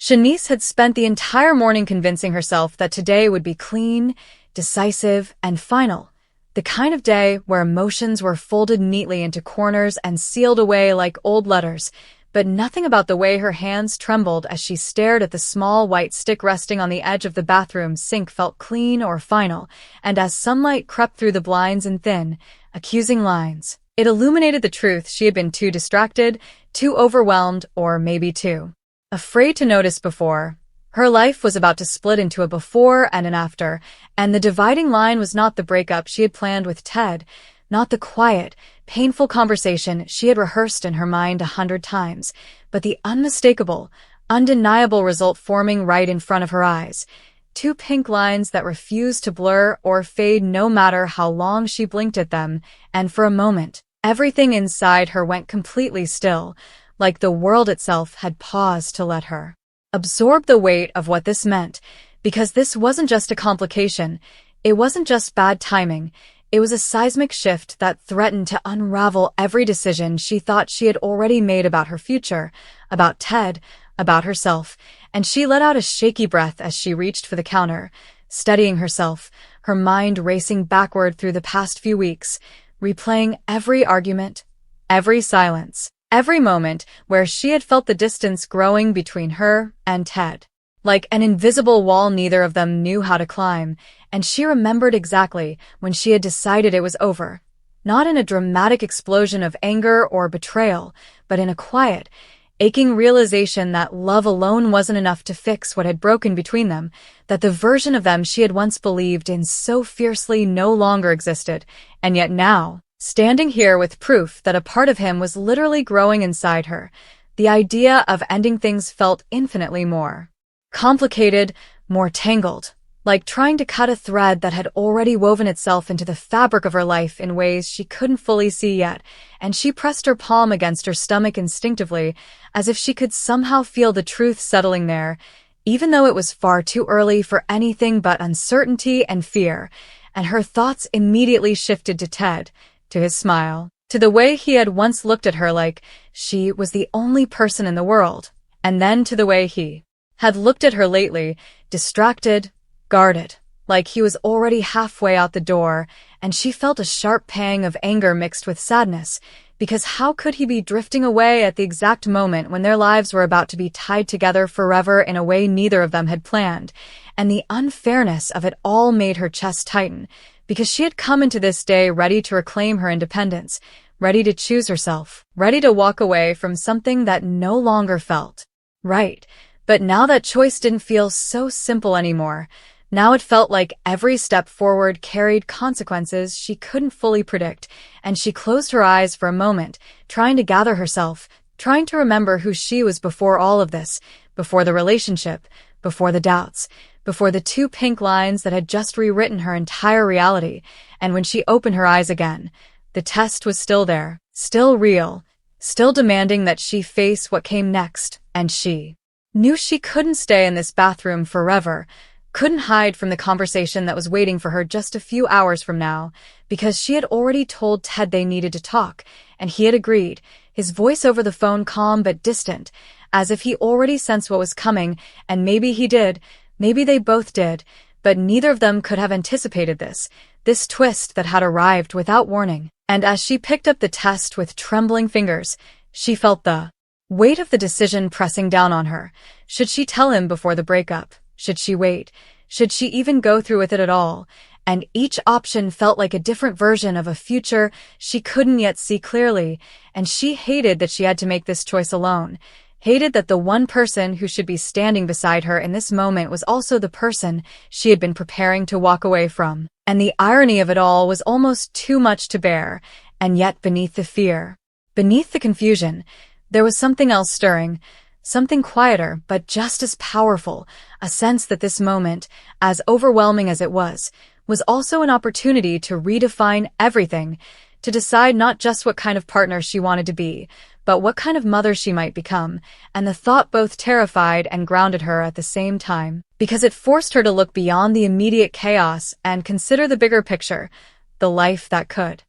Shanice had spent the entire morning convincing herself that today would be clean, decisive, and final. The kind of day where emotions were folded neatly into corners and sealed away like old letters, but nothing about the way her hands trembled as she stared at the small white stick resting on the edge of the bathroom sink felt clean or final, and as sunlight crept through the blinds in thin, accusing lines, it illuminated the truth she had been too distracted, too overwhelmed, or maybe too afraid to notice before. Her life was about to split into a before and an after, and the dividing line was not the breakup she had planned with Ted, not the quiet, painful conversation she had rehearsed in her mind 100 times, but the unmistakable, undeniable result forming right in front of her eyes. Two pink lines that refused to blur or fade no matter how long she blinked at them, and for a moment, everything inside her went completely still, like the world itself had paused to let her absorb the weight of what this meant, because this wasn't just a complication, it wasn't just bad timing, it was a seismic shift that threatened to unravel every decision she thought she had already made about her future, about Ted, about herself, and she let out a shaky breath as she reached for the counter, steadying herself, her mind racing backward through the past few weeks, replaying every argument, every silence, every moment where she had felt the distance growing between her and Ted. Like an invisible wall neither of them knew how to climb, and she remembered exactly when she had decided it was over. Not in a dramatic explosion of anger or betrayal, but in a quiet, aching realization that love alone wasn't enough to fix what had broken between them, that the version of them she had once believed in so fiercely no longer existed, and yet now, standing here with proof that a part of him was literally growing inside her, the idea of ending things felt infinitely more complicated, more tangled, like trying to cut a thread that had already woven itself into the fabric of her life in ways she couldn't fully see yet, and she pressed her palm against her stomach instinctively, as if she could somehow feel the truth settling there, even though it was far too early for anything but uncertainty and fear, and her thoughts immediately shifted to Ted, to his smile, to the way he had once looked at her like she was the only person in the world, and then to the way he had looked at her lately, distracted, guarded, like he was already halfway out the door, and she felt a sharp pang of anger mixed with sadness, because how could he be drifting away at the exact moment when their lives were about to be tied together forever in a way neither of them had planned, and the unfairness of it all made her chest tighten, because she had come into this day ready to reclaim her independence, ready to choose herself, ready to walk away from something that no longer felt right. But now that choice didn't feel so simple anymore. Now it felt like every step forward carried consequences she couldn't fully predict, and she closed her eyes for a moment, trying to gather herself, trying to remember who she was before all of this, before the relationship, before the doubts, before the two pink lines that had just rewritten her entire reality. And when she opened her eyes again, the test was still there, still real, still demanding that she face what came next, and she knew she couldn't stay in this bathroom forever, couldn't hide from the conversation that was waiting for her just a few hours from now, because she had already told Ted they needed to talk, and he had agreed, his voice over the phone calm but distant, as if he already sensed what was coming, and maybe he did, maybe they both did, but neither of them could have anticipated this twist that had arrived without warning. And as she picked up the test with trembling fingers, she felt the weight of the decision pressing down on her. Should she tell him before the breakup? Should she wait? Should she even go through with it at all? And each option felt like a different version of a future she couldn't yet see clearly, and she hated that she had to make this choice alone. Hated that the one person who should be standing beside her in this moment was also the person she had been preparing to walk away from. And the irony of it all was almost too much to bear, and yet beneath the fear, beneath the confusion, there was something else stirring, something quieter but just as powerful, a sense that this moment, as overwhelming as it was also an opportunity to redefine everything, to decide not just what kind of partner she wanted to be, but what kind of mother she might become, and the thought both terrified and grounded her at the same time, because it forced her to look beyond the immediate chaos and consider the bigger picture, the life that could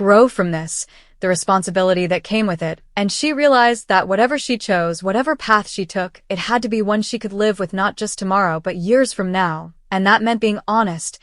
grow from this, the responsibility that came with it, and she realized that whatever she chose, whatever path she took, it had to be one she could live with not just tomorrow, but years from now. And that meant being honest,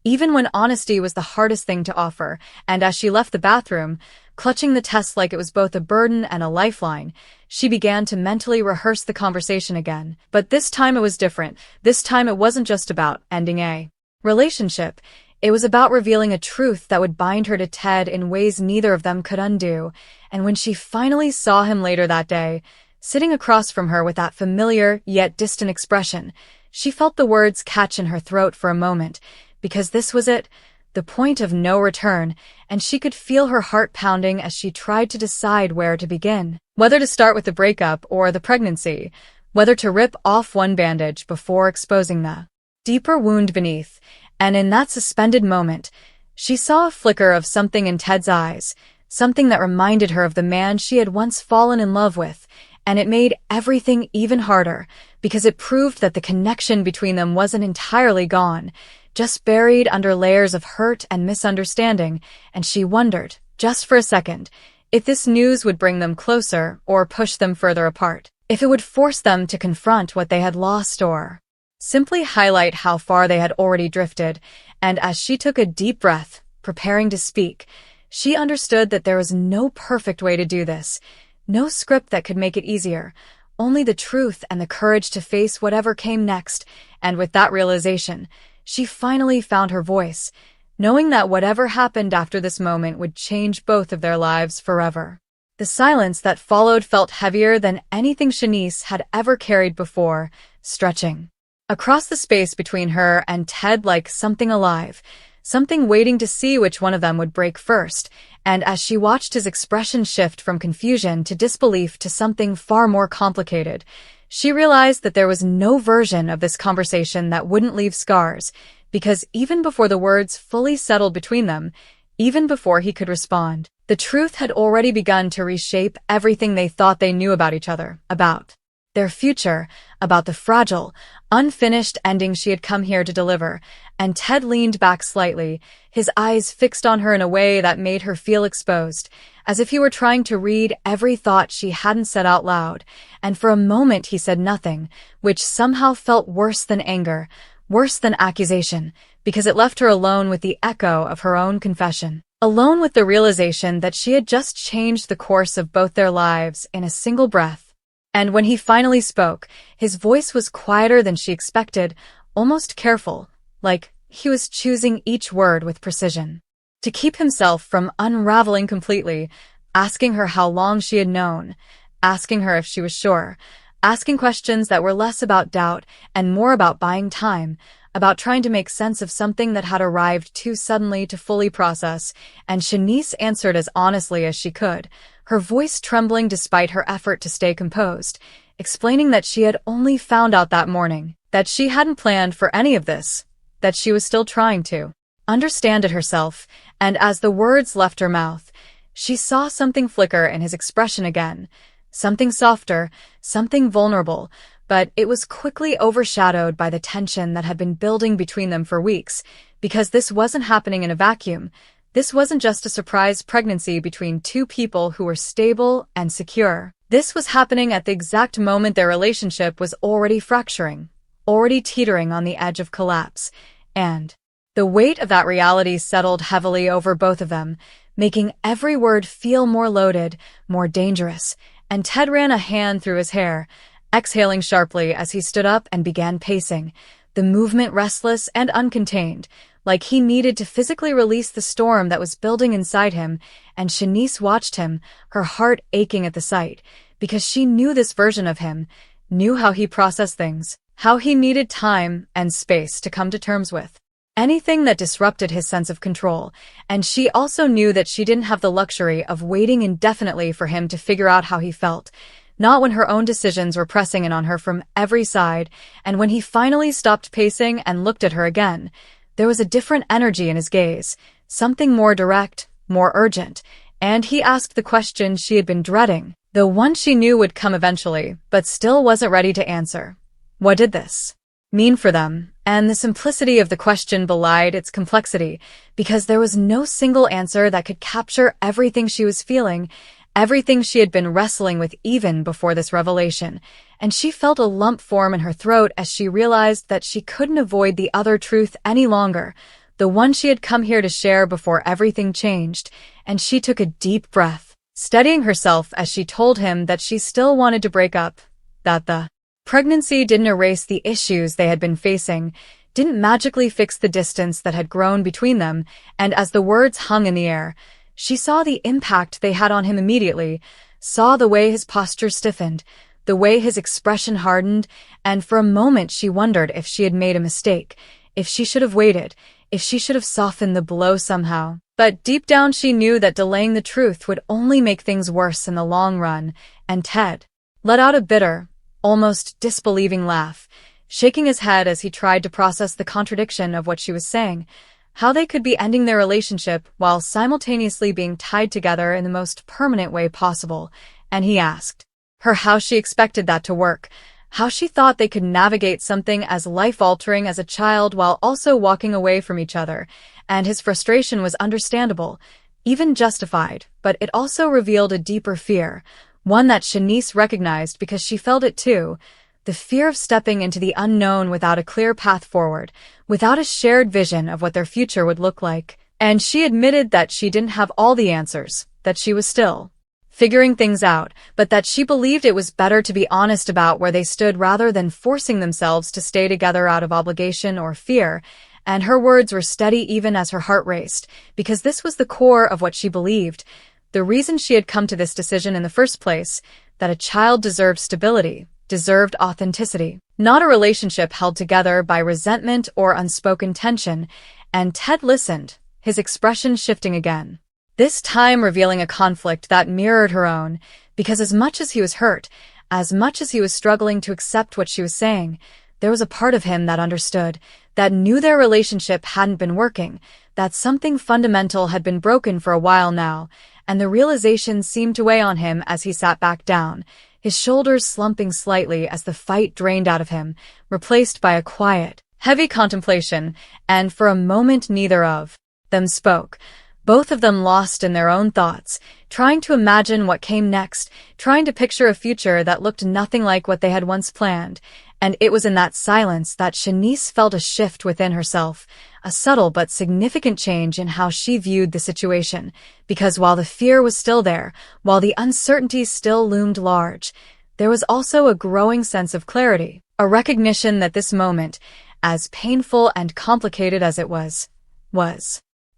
even when honesty was the hardest thing to offer. And as she left the bathroom, clutching the test like it was both a burden and a lifeline, she began to mentally rehearse the conversation again. But this time it was different. This time it wasn't just about ending a relationship. It was about revealing a truth that would bind her to Ted in ways neither of them could undo. And when she finally saw him later that day, sitting across from her with that familiar yet distant expression, she felt the words catch in her throat for a moment, because this was it, the point of no return, and she could feel her heart pounding as she tried to decide where to begin. Whether to start with the breakup or the pregnancy, whether to rip off one bandage before exposing the deeper wound beneath. And in that suspended moment, she saw a flicker of something in Ted's eyes, something that reminded her of the man she had once fallen in love with, and it made everything even harder, because it proved that the connection between them wasn't entirely gone, just buried under layers of hurt and misunderstanding, and she wondered, just for a second, if this news would bring them closer or push them further apart, if it would force them to confront what they had lost or simply highlight how far they had already drifted. And as she took a deep breath, preparing to speak, she understood that there was no perfect way to do this, no script that could make it easier, only the truth and the courage to face whatever came next. And with that realization, she finally found her voice, knowing that whatever happened after this moment would change both of their lives forever. The silence that followed felt heavier than anything Shanice had ever carried before, stretching across the space between her and Ted like something alive, something waiting to see which one of them would break first. And as she watched his expression shift from confusion to disbelief to something far more complicated, she realized that there was no version of this conversation that wouldn't leave scars, because even before the words fully settled between them, even before he could respond, the truth had already begun to reshape everything they thought they knew about each other, about their future, about the fragile, unfinished ending she had come here to deliver. And Ted leaned back slightly, his eyes fixed on her in a way that made her feel exposed, as if he were trying to read every thought she hadn't said out loud. And for a moment he said nothing, which somehow felt worse than anger, worse than accusation, because it left her alone with the echo of her own confession, alone with the realization that she had just changed the course of both their lives in a single breath. And when he finally spoke, his voice was quieter than she expected, almost careful, like he was choosing each word with precision, to keep himself from unraveling completely, asking her how long she had known, asking her if she was sure, asking questions that were less about doubt and more about buying time, about trying to make sense of something that had arrived too suddenly to fully process. And Shanice answered as honestly as she could, her voice trembling despite her effort to stay composed, explaining that she had only found out that morning, that she hadn't planned for any of this, that she was still trying to understand it herself. And as the words left her mouth, she saw something flicker in his expression again, something softer, something vulnerable, but it was quickly overshadowed by the tension that had been building between them for weeks, because this wasn't happening in a vacuum. This wasn't just a surprise pregnancy between two people who were stable and secure. This was happening at the exact moment their relationship was already fracturing, already teetering on the edge of collapse. And the weight of that reality settled heavily over both of them, making every word feel more loaded, more dangerous. And Ted ran a hand through his hair, exhaling sharply as he stood up and began pacing, the movement restless and uncontained, like he needed to physically release the storm that was building inside him. And Shanice watched him, her heart aching at the sight, because she knew this version of him, knew how he processed things, how he needed time and space to come to terms with anything that disrupted his sense of control. And she also knew that she didn't have the luxury of waiting indefinitely for him to figure out how he felt, not when her own decisions were pressing in on her from every side. And when he finally stopped pacing and looked at her again, there was a different energy in his gaze, something more direct, more urgent, and he asked the question she had been dreading, the one she knew would come eventually, but still wasn't ready to answer. What did this mean for them? And the simplicity of the question belied its complexity, because there was no single answer that could capture everything she was feeling, everything she had been wrestling with even before this revelation. And she felt a lump form in her throat as she realized that she couldn't avoid the other truth any longer, the one she had come here to share before everything changed. And she took a deep breath, steadying herself as she told him that she still wanted to break up, that the pregnancy didn't erase the issues they had been facing, didn't magically fix the distance that had grown between them, and as the words hung in the air, she saw the impact they had on him immediately, saw the way his posture stiffened, the way his expression hardened, and for a moment she wondered if she had made a mistake, if she should have waited, if she should have softened the blow somehow. But deep down she knew that delaying the truth would only make things worse in the long run, and Ted let out a bitter, almost disbelieving laugh, shaking his head as he tried to process the contradiction of what she was saying, how they could be ending their relationship while simultaneously being tied together in the most permanent way possible. And he asked her how she expected that to work, how she thought they could navigate something as life-altering as a child while also walking away from each other. And his frustration was understandable, even justified, but it also revealed a deeper fear, one that Shanice recognized because she felt it too, the fear of stepping into the unknown without a clear path forward, without a shared vision of what their future would look like. And she admitted that she didn't have all the answers, that she was still figuring things out, but that she believed it was better to be honest about where they stood rather than forcing themselves to stay together out of obligation or fear. And her words were steady even as her heart raced, because this was the core of what she believed, the reason she had come to this decision in the first place, that a child deserved stability, deserved authenticity, not a relationship held together by resentment or unspoken tension. And Ted listened, his expression shifting again, this time revealing a conflict that mirrored her own, because as much as he was hurt, as much as he was struggling to accept what she was saying, there was a part of him that understood, that knew their relationship hadn't been working, that something fundamental had been broken for a while now, and the realization seemed to weigh on him as he sat back down, his shoulders slumping slightly as the fight drained out of him, replaced by a quiet, heavy contemplation. And for a moment neither of them spoke, both of them lost in their own thoughts, trying to imagine what came next, trying to picture a future that looked nothing like what they had once planned. And it was in that silence that Shanice felt a shift within herself, a subtle but significant change in how she viewed the situation, because while the fear was still there, while the uncertainty still loomed large, there was also a growing sense of clarity, a recognition that this moment, as painful and complicated as it was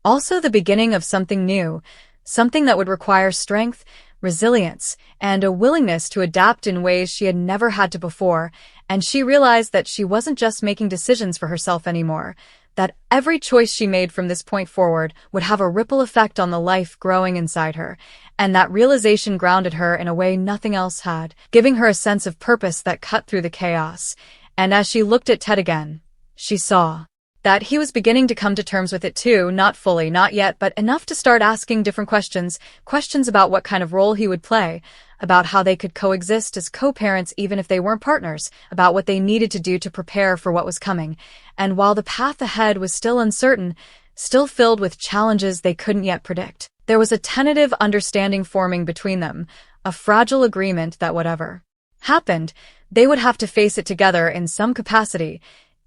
also the beginning of something new, something that would require strength, resilience, and a willingness to adapt in ways she had never had to before. And she realized that she wasn't just making decisions for herself anymore, that every choice she made from this point forward would have a ripple effect on the life growing inside her, and that realization grounded her in a way nothing else had, giving her a sense of purpose that cut through the chaos. And as she looked at Ted again, she saw that he was beginning to come to terms with it too, not fully, not yet, but enough to start asking different questions about what kind of role he would play, about how they could coexist as co-parents even if they weren't partners, about what they needed to do to prepare for what was coming. And while the path ahead was still uncertain, still filled with challenges they couldn't yet predict, there was a tentative understanding forming between them, a fragile agreement that whatever happened, they would have to face it together in some capacity,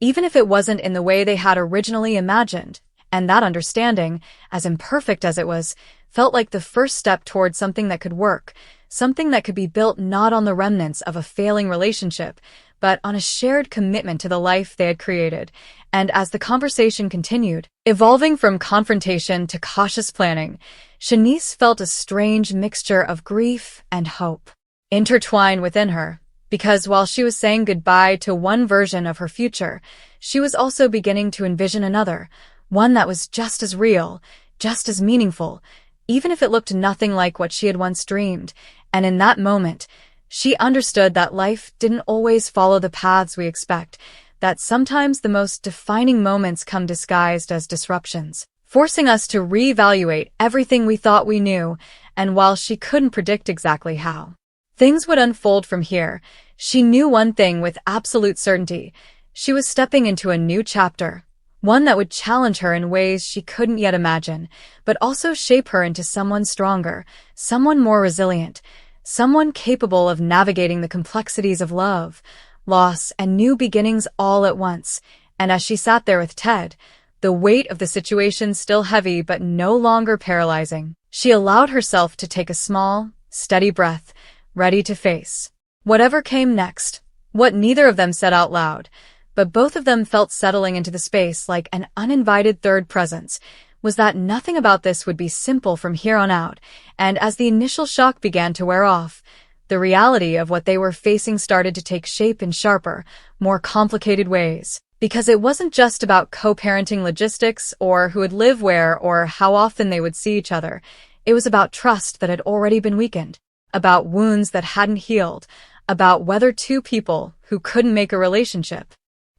even if it wasn't in the way they had originally imagined. And that understanding, as imperfect as it was, felt like the first step toward something that could work, something that could be built not on the remnants of a failing relationship, but on a shared commitment to the life they had created. And as the conversation continued, evolving from confrontation to cautious planning, Shanice felt a strange mixture of grief and hope intertwine within her. Because while she was saying goodbye to one version of her future, she was also beginning to envision another, one that was just as real, just as meaningful, even if it looked nothing like what she had once dreamed. And in that moment, she understood that life didn't always follow the paths we expect, that sometimes the most defining moments come disguised as disruptions, forcing us to reevaluate everything we thought we knew. And while she couldn't predict exactly how things would unfold from here, she knew one thing with absolute certainty. She was stepping into a new chapter, one that would challenge her in ways she couldn't yet imagine, but also shape her into someone stronger, someone more resilient, someone capable of navigating the complexities of love, loss, and new beginnings all at once. And as she sat there with Ted, the weight of the situation still heavy but no longer paralyzing, she allowed herself to take a small, steady breath, ready to face whatever came next. What neither of them said out loud, but both of them felt settling into the space like an uninvited third presence, was that nothing about this would be simple from here on out, and as the initial shock began to wear off, the reality of what they were facing started to take shape in sharper, more complicated ways. Because it wasn't just about co-parenting logistics or who would live where or how often they would see each other. It was about trust that had already been weakened, about wounds that hadn't healed, about whether two people who couldn't make a relationship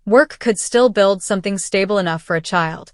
work could still build something stable enough for a child.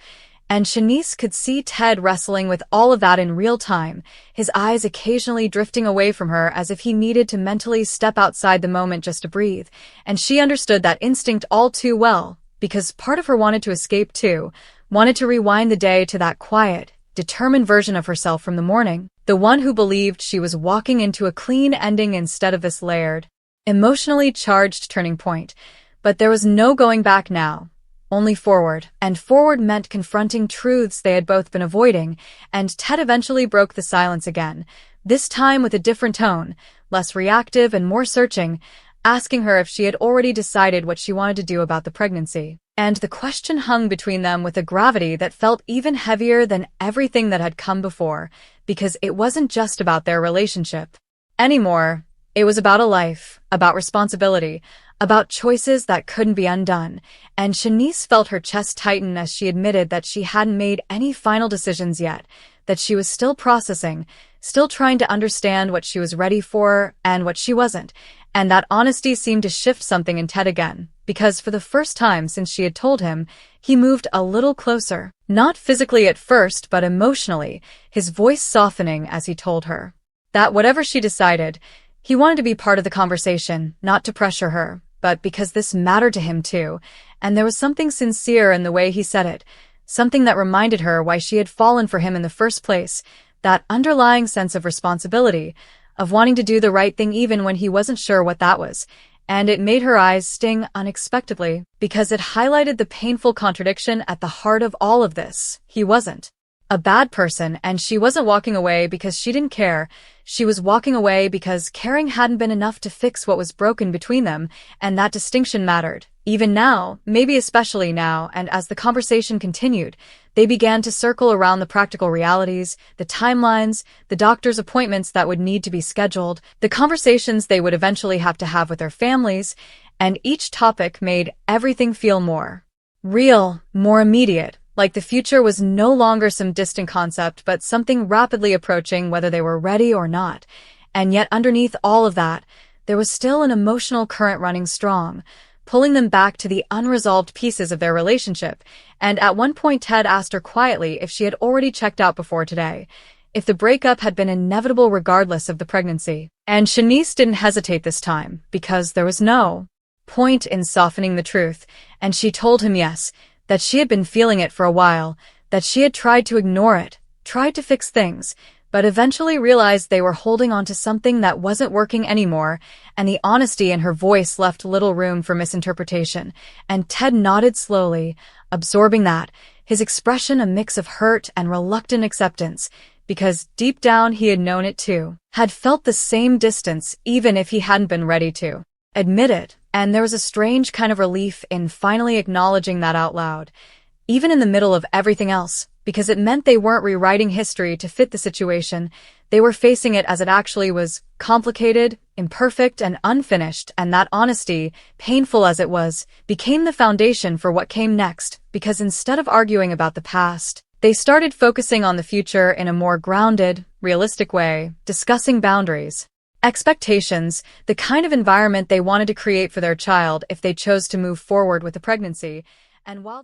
And Shanice could see Ted wrestling with all of that in real time, his eyes occasionally drifting away from her as if he needed to mentally step outside the moment just to breathe. And she understood that instinct all too well, because part of her wanted to escape too, wanted to rewind the day to that quiet, determined version of herself from the morning, the one who believed she was walking into a clean ending instead of this layered, emotionally charged turning point. But there was no going back now, only forward, and forward meant confronting truths they had both been avoiding, and Ted eventually broke the silence again, this time with a different tone, less reactive and more searching, asking her if she had already decided what she wanted to do about the pregnancy. And the question hung between them with a gravity that felt even heavier than everything that had come before, because it wasn't just about their relationship anymore. It was about a life, about responsibility, about choices that couldn't be undone, and Shanice felt her chest tighten as she admitted that she hadn't made any final decisions yet, that she was still processing, still trying to understand what she was ready for and what she wasn't, and that honesty seemed to shift something in Ted again, because for the first time since she had told him, he moved a little closer, not physically at first but emotionally, his voice softening as he told her that whatever she decided, he wanted to be part of the conversation, not to pressure her, but because this mattered to him too, and there was something sincere in the way he said it, something that reminded her why she had fallen for him in the first place, that underlying sense of responsibility, of wanting to do the right thing even when he wasn't sure what that was, and it made her eyes sting unexpectedly, because it highlighted the painful contradiction at the heart of all of this. He wasn't a bad person, and she wasn't walking away because she didn't care. She was walking away because caring hadn't been enough to fix what was broken between them, and that distinction mattered. Even now, maybe especially now, and as the conversation continued, they began to circle around the practical realities, the timelines, the doctor's appointments that would need to be scheduled, the conversations they would eventually have to have with their families, and each topic made everything feel more real, more immediate, like the future was no longer some distant concept but something rapidly approaching whether they were ready or not. And yet underneath all of that, there was still an emotional current running strong, pulling them back to the unresolved pieces of their relationship, and at one point Ted asked her quietly if she had already checked out before today, if the breakup had been inevitable regardless of the pregnancy. And Shanice didn't hesitate this time, because there was no point in softening the truth, and she told him yes, that she had been feeling it for a while, that she had tried to ignore it, tried to fix things, but eventually realized they were holding on to something that wasn't working anymore, and the honesty in her voice left little room for misinterpretation, and Ted nodded slowly, absorbing that, his expression a mix of hurt and reluctant acceptance, because deep down he had known it too, had felt the same distance even if he hadn't been ready to admit it, and there was a strange kind of relief in finally acknowledging that out loud, even in the middle of everything else, because it meant they weren't rewriting history to fit the situation. They were facing it as it actually was, complicated, imperfect, and unfinished, and that honesty, painful as it was, became the foundation for what came next, because instead of arguing about the past, they started focusing on the future in a more grounded, realistic way, discussing boundaries, expectations, the kind of environment they wanted to create for their child if they chose to move forward with the pregnancy. And while